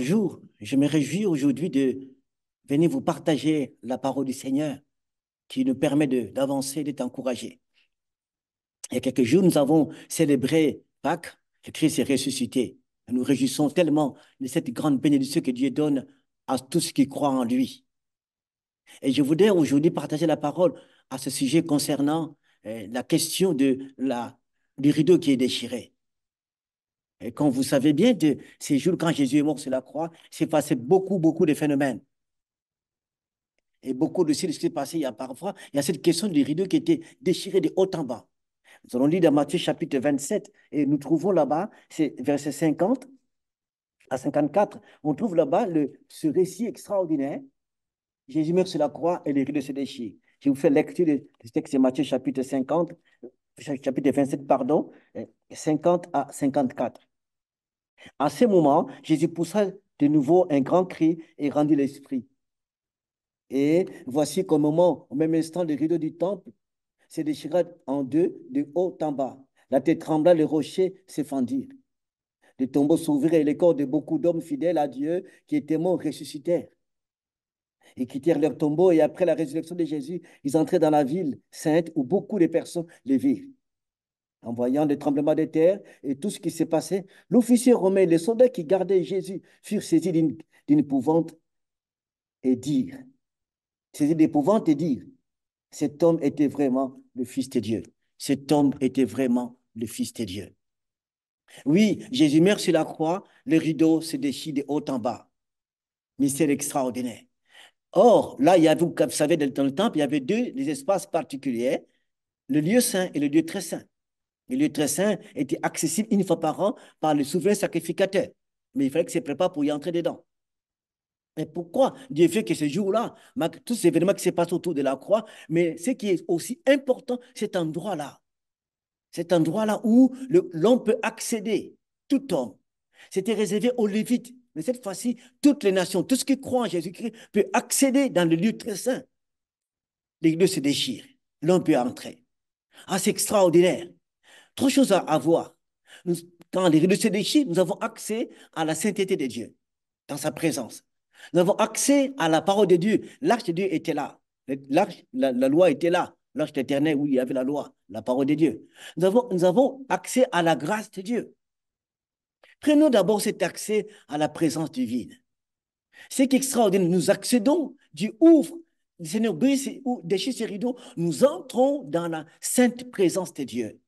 Bonjour, je me réjouis aujourd'hui de venir vous partager la parole du Seigneur qui nous permet d'avancer, d'être encouragés. Il y a quelques jours, nous avons célébré Pâques, le Christ est ressuscité. Nous nous réjouissons tellement de cette grande bénédiction que Dieu donne à tous ceux qui croient en lui. Et je voudrais aujourd'hui partager la parole à ce sujet concernant la question du rideau qui est déchiré. Et comme vous savez bien, de ces jours, quand Jésus est mort sur la croix, il s'est passé beaucoup de phénomènes. Et beaucoup de ce qui s'est passé, il y a cette question du rideau qui était déchiré de haut en bas. Nous allons lire dans Matthieu chapitre 27 et nous trouvons là-bas, c'est verset 50 à 54, on trouve là-bas ce récit extraordinaire. Jésus meurt sur la croix et le rideau se déchire. Je vous fais lecture du texte de Matthieu chapitre 50, chapitre 27, pardon, 50 à 54. À ce moment, Jésus poussa de nouveau un grand cri et rendit l'esprit. Et voici qu'au moment, au même instant, le rideau du temple se déchira en deux, de haut en bas. La terre trembla, les rochers se fendirent. Les tombeaux s'ouvrirent et les corps de beaucoup d'hommes fidèles à Dieu qui étaient morts ressuscitèrent. Ils quittèrent leur tombeau et après la résurrection de Jésus, ils entraient dans la ville sainte où beaucoup de personnes les virent. En voyant les tremblements de terre et tout ce qui s'est passé, l'officier romain et les soldats qui gardaient Jésus furent saisis d'une épouvante et dirent, cet homme était vraiment le Fils de Dieu. Cet homme était vraiment le Fils de Dieu. Oui, Jésus meurt sur la croix, le rideau se déchire de haut en bas. Mystère extraordinaire. Or, là, il y avait, vous savez, dans le temple, il y avait des espaces particuliers, le lieu saint et le lieu très saint. Le lieu très saint était accessible une fois par an par le souverain sacrificateur. Mais il fallait que se prépare pour y entrer dedans. Mais pourquoi Dieu fait que ce jour-là, malgré tous ces événements qui se passent autour de la croix, mais ce qui est aussi important, cet endroit-là où l'homme peut accéder, tout homme. C'était réservé aux Lévites. Mais cette fois-ci, toutes les nations, tout ce qui croit en Jésus-Christ peut accéder dans le lieu très saint. Les lieux se déchirent. L'homme peut entrer. Ah, c'est extraordinaire. Trois choses à voir. Quand les rideaux se déchirent, nous avons accès à la sainteté de Dieu, dans sa présence. Nous avons accès à la parole de Dieu. L'arche de Dieu était là. La loi était là. L'arche éternelle où il y avait la loi, la parole de Dieu. Nous avons accès à la grâce de Dieu. Prenons d'abord cet accès à la présence divine. Ce qui est extraordinaire, nous accédons, Dieu ouvre, le Seigneur brise, déchire ses rideaux, nous entrons dans la sainte présence de Dieu.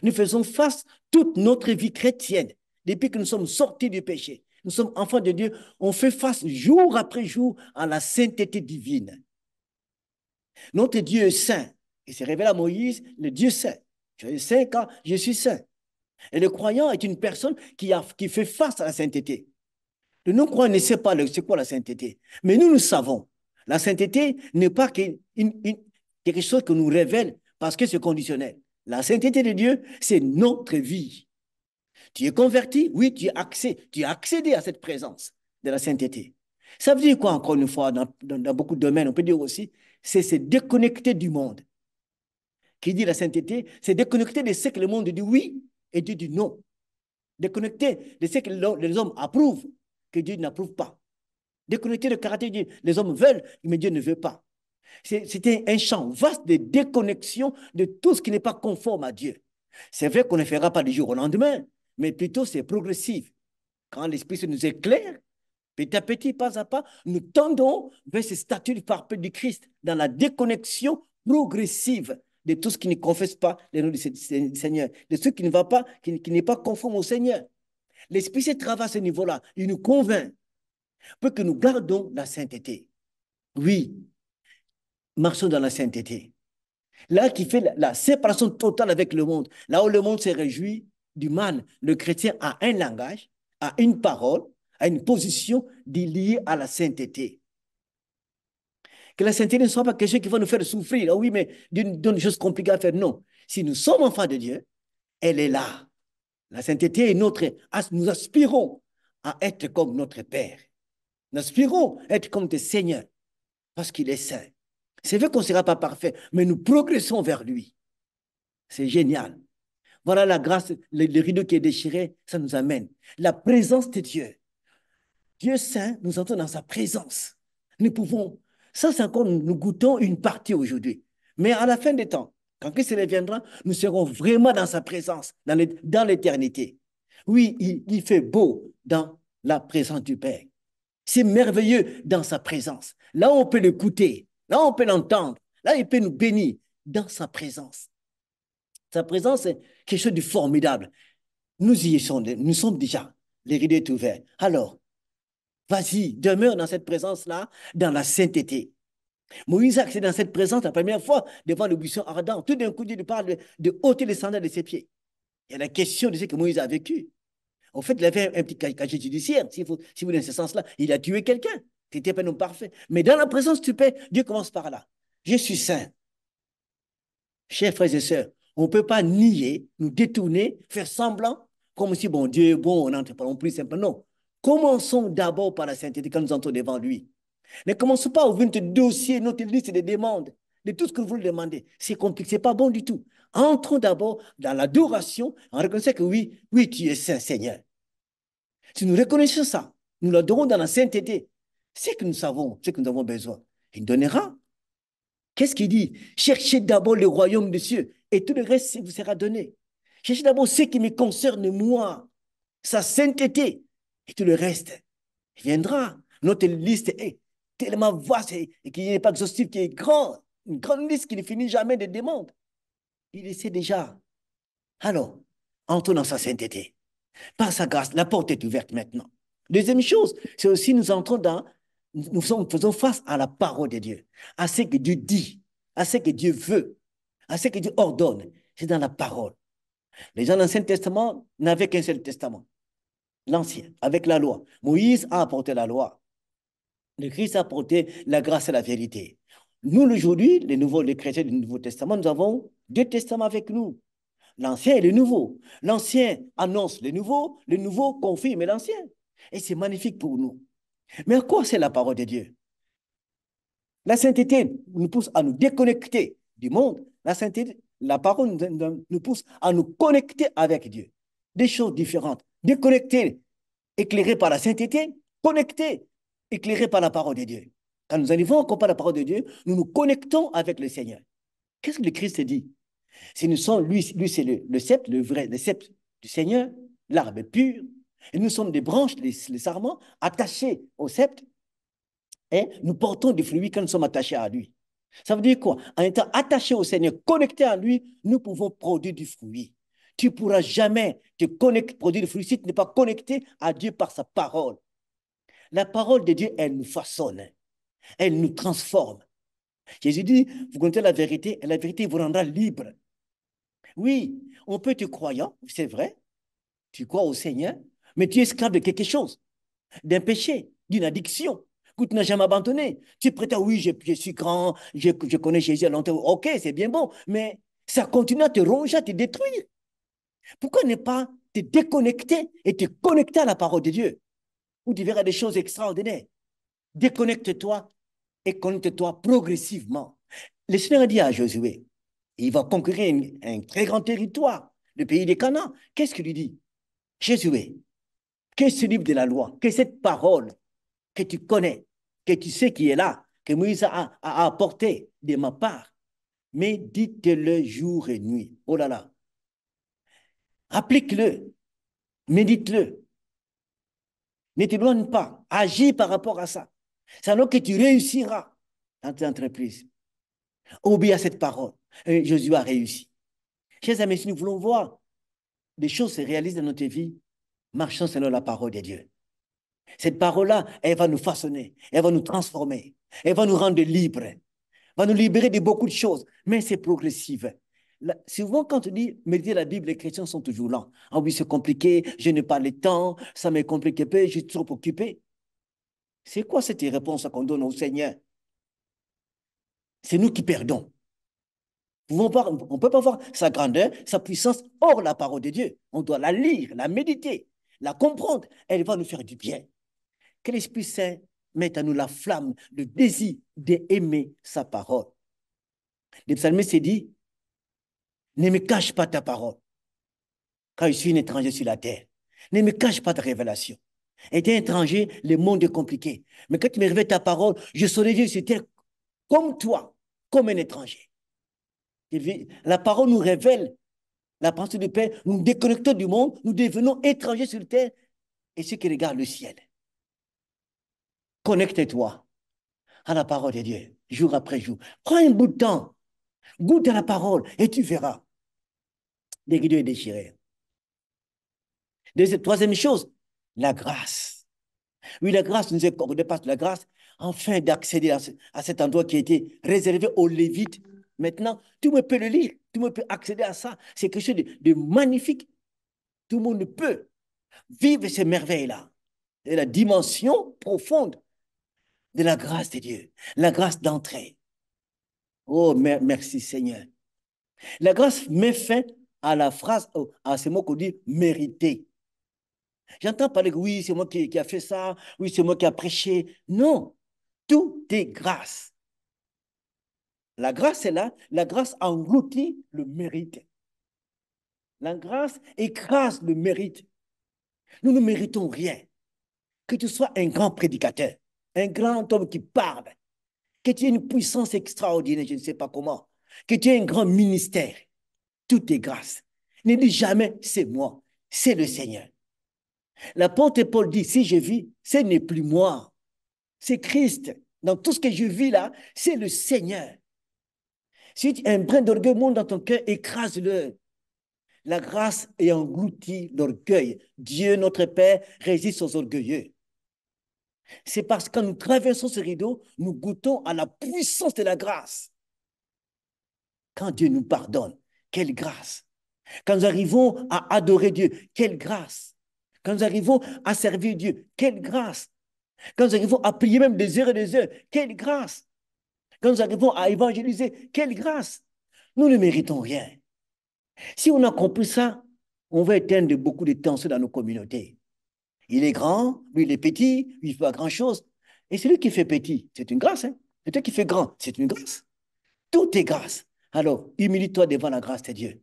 Nous faisons face toute notre vie chrétienne, depuis que nous sommes sortis du péché. Nous sommes enfants de Dieu, on fait face jour après jour à la sainteté divine. Notre Dieu est saint. Il s'est révélé à Moïse, le Dieu saint. Tu es saint car je suis saint. Et le croyant est une personne qui fait face à la sainteté. Le non-croyant ne sait pas c'est quoi la sainteté. Mais nous savons. La sainteté n'est pas quelque chose que nous révèle parce que c'est conditionnel. La sainteté de Dieu, c'est notre vie. Tu es converti, oui, tu as accédé à cette présence de la sainteté. Ça veut dire quoi, encore une fois, dans beaucoup de domaines, on peut dire aussi, c'est se déconnecter du monde. Qui dit la sainteté, c'est déconnecter de ce que le monde dit oui et Dieu dit non. Déconnecter de ce que les hommes approuvent, que Dieu n'approuve pas. Déconnecter le caractère de Dieu. Les hommes veulent, mais Dieu ne veut pas. C'était un champ vaste de déconnexion de tout ce qui n'est pas conforme à Dieu. C'est vrai qu'on ne fera pas du jour au lendemain, mais plutôt c'est progressif. Quand l'Esprit se nous éclaire, petit à petit, pas à pas, nous tendons vers ce statut du parfait du Christ dans la déconnexion progressive de tout ce qui ne confesse pas le nom du Seigneur, de ce qui ne va pas, qui n'est pas conforme au Seigneur. L'Esprit se travaille à ce niveau-là. Il nous convainc pour que nous gardons la sainteté. Oui, marchons dans la sainteté. Là qui fait la séparation totale avec le monde. Là où le monde se réjouit du mal, le chrétien a un langage, a une parole, a une position liée à la sainteté. Que la sainteté ne soit pas quelque chose qui va nous faire souffrir. Ah oui, mais d'une chose compliquée à faire. Non. Si nous sommes enfants de Dieu, elle est là. La sainteté est notre... Nous aspirons à être comme notre Père. Nous aspirons à être comme des seigneurs parce qu'il est saint. C'est vrai qu'on ne sera pas parfait, mais nous progressons vers lui. C'est génial. Voilà la grâce, le rideau qui est déchiré, ça nous amène. La présence de Dieu. Dieu saint, nous entrons dans sa présence. Nous pouvons, ça c'est encore, nous goûtons une partie aujourd'hui. Mais à la fin des temps, quand Christ reviendra, nous serons vraiment dans sa présence, dans l'éternité. Oui, il fait beau dans la présence du Père. C'est merveilleux dans sa présence. Là, on peut l'écouter. Là, on peut l'entendre. Là, il peut nous bénir dans sa présence. Sa présence est quelque chose de formidable. Nous y sommes, nous sommes déjà. Les rideaux sont ouverts. Alors, vas-y, demeure dans cette présence-là, dans la sainteté. Moïse a accédé dans cette présence la première fois devant le buisson ardent. Tout d'un coup, Dieu lui parle de ôter les sandales de ses pieds. Il y a la question de ce que Moïse a vécu. En fait, il avait un petit casier judiciaire, si vous dans ce sens-là. Il a tué quelqu'un. Tu n'étais pas un homme parfait. Mais dans la présence du Père, Dieu commence par là. Je suis saint. Chers frères et sœurs, on ne peut pas nier, nous détourner, faire semblant, comme si, bon, Dieu est bon, on n'entre pas non plus simplement. Non. Commençons d'abord par la sainteté quand nous entrons devant lui. Ne commençons pas à ouvrir notre dossier, notre liste de demandes, de tout ce que vous lui demandez. C'est compliqué, ce n'est pas bon du tout. Entrons d'abord dans l'adoration en reconnaissant que oui, oui, tu es saint, Seigneur. Si nous reconnaissons ça, nous l'adorons dans la sainteté, c'est que nous savons, ce que nous avons besoin. Il nous donnera. Qu'est-ce qu'il dit? Cherchez d'abord le royaume des cieux et tout le reste vous sera donné. Cherchez d'abord ce qui me concerne moi, sa sainteté et tout le reste viendra. Notre liste est tellement vaste et qui n'est pas exhaustive, qui est grande, une grande liste qui ne finit jamais de demandes. Il le sait déjà. Alors, entrons dans sa sainteté. Par sa grâce, la porte est ouverte maintenant. Deuxième chose, c'est aussi nous entrons dans, nous faisons face à la parole de Dieu, à ce que Dieu dit, à ce que Dieu veut, à ce que Dieu ordonne. C'est dans la parole. Les gens de l'Ancien Testament n'avaient qu'un seul testament, l'Ancien, avec la loi. Moïse a apporté la loi. Le Christ a apporté la grâce et la vérité. Nous, aujourd'hui, les chrétiens du Nouveau Testament, nous avons deux testaments avec nous. L'ancien et le nouveau. L'ancien annonce le nouveau confirme l'ancien. Et c'est magnifique pour nous. Mais à quoi c'est la parole de Dieu? La sainteté nous pousse à nous déconnecter du monde. La sainteté, la parole nous pousse à nous connecter avec Dieu. Des choses différentes. Déconnecter, éclairé par la sainteté, connecter, éclairé par la parole de Dieu. Quand nous arrivons par la parole de Dieu, nous nous connectons avec le Seigneur. Qu'est-ce que le Christ dit? Si nous sommes, lui c'est le sceptre, le sceptre du Seigneur, l'arbre pur, et nous sommes des branches, les sarments, attachés au sceptre, et nous portons des fruits quand nous sommes attachés à lui. Ça veut dire quoi? En étant attachés au Seigneur, connectés à lui, nous pouvons produire du fruit. Tu ne pourras jamais produire du fruit si tu n'es pas connecté à Dieu par sa parole. La parole de Dieu, elle nous façonne, elle nous transforme. Jésus dit, vous connaissez la vérité, et la vérité vous rendra libre. Oui, on peut être croyant, c'est vrai, tu crois au Seigneur, mais tu es esclave de quelque chose, d'un péché, d'une addiction que tu n'as jamais abandonné. Tu prétends, oui, je suis grand, je connais Jésus à longtemps, ok, c'est bien bon, mais ça continue à te ronger, à te détruire. Pourquoi ne pas te déconnecter et te connecter à la parole de Dieu, où tu verras des choses extraordinaires? Déconnecte-toi et connecte-toi progressivement. Le Seigneur a dit à Josué, il va conquérir un très grand territoire, le pays des Canaan. Qu'est-ce qu'il lui dit? Josué, qu'est ce livre de la loi? Qu'est cette parole que tu connais, que tu sais qui est là, que Moïse a apporté de ma part? Médite-le jour et nuit. Oh là là. Applique-le. Médite-le. Ne t'éloigne pas. Agis par rapport à ça. C'est alors que tu réussiras dans tes entreprises. Obéis à cette parole. Et Josué a réussi. Chers amis, si nous voulons voir des choses se réalisent dans notre vie, marchons selon la parole de Dieu. Cette parole-là, elle va nous façonner, elle va nous transformer, elle va nous rendre libres, va nous libérer de beaucoup de choses, mais c'est progressif. Souvent, quand on dit méditer la Bible, les chrétiens sont toujours lents. Ah oui, c'est compliqué, je n'ai pas le temps, ça me complique un peu, je suis trop occupé. C'est quoi cette réponse qu'on donne au Seigneur? C'est nous qui perdons. On ne peut pas voir sa grandeur, sa puissance hors la parole de Dieu. On doit la lire, la méditer, la comprendre. Elle va nous faire du bien. Que l'Esprit Saint mette à nous la flamme, le désir d'aimer sa parole. Le psalmiste s'est dit, ne me cache pas ta parole, car je suis un étranger sur la terre. Ne me cache pas ta révélation. Étant étranger, le monde est compliqué. Mais quand tu me révèles ta parole, je serai Dieu sur terre comme toi, comme un étranger. La parole nous révèle la pensée du Père, nous nous déconnectons du monde, nous devenons étrangers sur terre et ceux qui regardent le ciel. Connecte-toi à la parole de Dieu, jour après jour. Prends un bout de temps, goûte à la parole et tu verras. Les rideaux est déchiré. Troisième chose, la grâce. Oui, la grâce nous est accordée par la grâce, afin d'accéder à cet endroit qui a été réservé aux Lévites. Maintenant, tout le monde peut le lire, tout le monde peut accéder à ça. C'est quelque chose de magnifique. Tout le monde peut vivre ces merveilles-là. Et la dimension profonde de la grâce de Dieu, la grâce d'entrée. Oh, merci Seigneur. La grâce met fin à la phrase, à ce mot qu'on dit mériter. J'entends parler que oui, c'est moi qui a fait ça, oui, c'est moi qui a prêché. Non, tout est grâce. La grâce est là, la grâce engloutit le mérite. La grâce écrase le mérite. Nous ne méritons rien. Que tu sois un grand prédicateur, un grand homme qui parle, que tu aies une puissance extraordinaire, je ne sais pas comment, que tu aies un grand ministère, tout est grâce. Ne dis jamais, c'est moi, c'est le Seigneur. L'apôtre Paul dit, si je vis, ce n'est plus moi, c'est Christ. Dans tout ce que je vis là, c'est le Seigneur. Si un brin d'orgueil monte dans ton cœur, écrase-le. La grâce est englouti l'orgueil. Dieu, notre Père, résiste aux orgueilleux. C'est parce que quand nous traversons ce rideau, nous goûtons à la puissance de la grâce. Quand Dieu nous pardonne, quelle grâce. Quand nous arrivons à adorer Dieu, quelle grâce. Quand nous arrivons à servir Dieu, quelle grâce. Quand nous arrivons à prier même des heures et des heures, quelle grâce. Quand nous arrivons à évangéliser, quelle grâce. Nous ne méritons rien. Si on a compris ça, on va éteindre beaucoup de tensions dans nos communautés. Il est grand, lui il est petit, lui il fait pas grand-chose. Et celui qui fait petit, c'est une grâce. Hein? Et toi qui fais grand, c'est une grâce. Tout est grâce. Alors, humilie-toi devant la grâce de Dieu.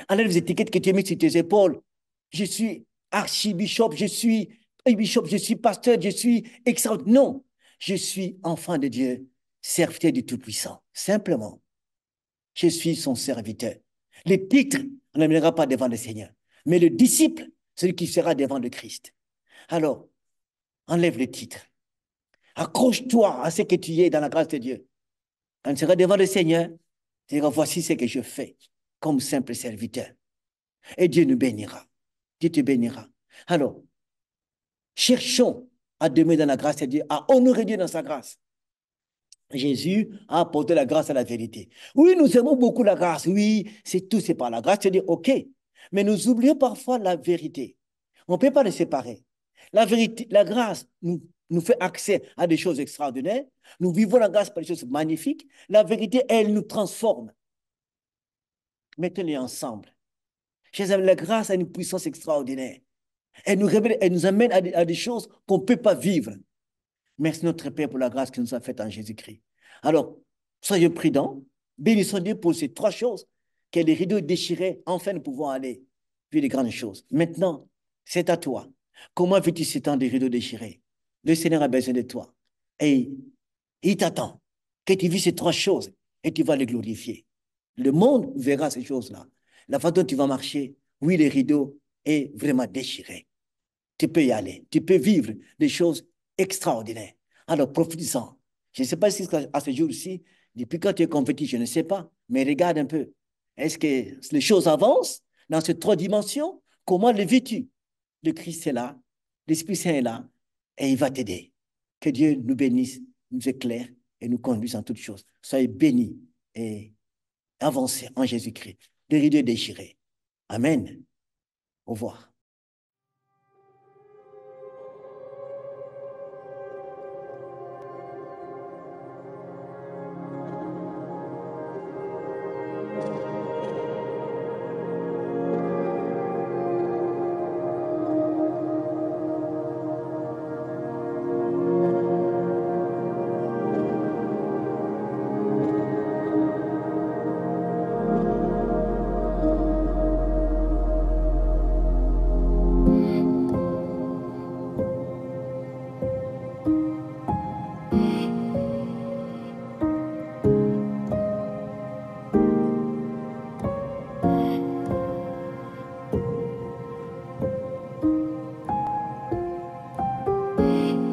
Enlève les étiquettes que tu as mises sur tes épaules. Je suis archibishop, je suis bishop, je suis pasteur, je suis extraordinaire. Non, je suis enfant de Dieu, serviteur du Tout-Puissant. Simplement, je suis son serviteur. Les titres, on n'amènera pas devant le Seigneur. Mais le disciple, celui qui sera devant le Christ. Alors, enlève le titre. Accroche-toi à ce que tu es dans la grâce de Dieu. Quand tu seras devant le Seigneur, tu diras, voici ce que je fais comme simple serviteur. Et Dieu nous bénira. Dieu te bénira. Alors, cherchons à demeurer dans la grâce de Dieu, à honorer Dieu dans sa grâce. Jésus a apporté la grâce à la vérité. Oui, nous aimons beaucoup la grâce. Oui, c'est tout, c'est par la grâce. C'est-à-dire, OK. Mais nous oublions parfois la vérité. On ne peut pas les séparer. La vérité, la grâce nous fait accès à des choses extraordinaires. Nous vivons la grâce par des choses magnifiques. La vérité, elle nous transforme. Mettons-les ensemble. Chers amis, la grâce a une puissance extraordinaire. Elle nous révèle, elle nous amène à des choses qu'on ne peut pas vivre. Merci notre Père pour la grâce qu'il nous a faite en Jésus-Christ. Alors, soyez prudents. Bénissons Dieu pour ces trois choses. Que les rideaux déchirés, enfin nous pouvons aller vivre les grandes choses. Maintenant, c'est à toi. Comment vis-tu ces temps des rideaux déchirés? Le Seigneur a besoin de toi. Et il t'attend que tu vis ces trois choses et tu vas les glorifier. Le monde verra ces choses-là. La façon dont tu vas marcher, oui, les rideaux est vraiment déchiré. Tu peux y aller. Tu peux vivre des choses extraordinaires. Alors, profite-en. Je ne sais pas si à ce jour-ci, depuis quand tu es converti, je ne sais pas, mais regarde un peu. Est-ce que les choses avancent dans ces trois dimensions? Comment les vis-tu? Le Christ est là, l'Esprit Saint est là, et il va t'aider. Que Dieu nous bénisse, nous éclaire et nous conduise en toutes choses. Soyez bénis et avancez en Jésus-Christ. Les rideaux déchirés. Amen. Au revoir.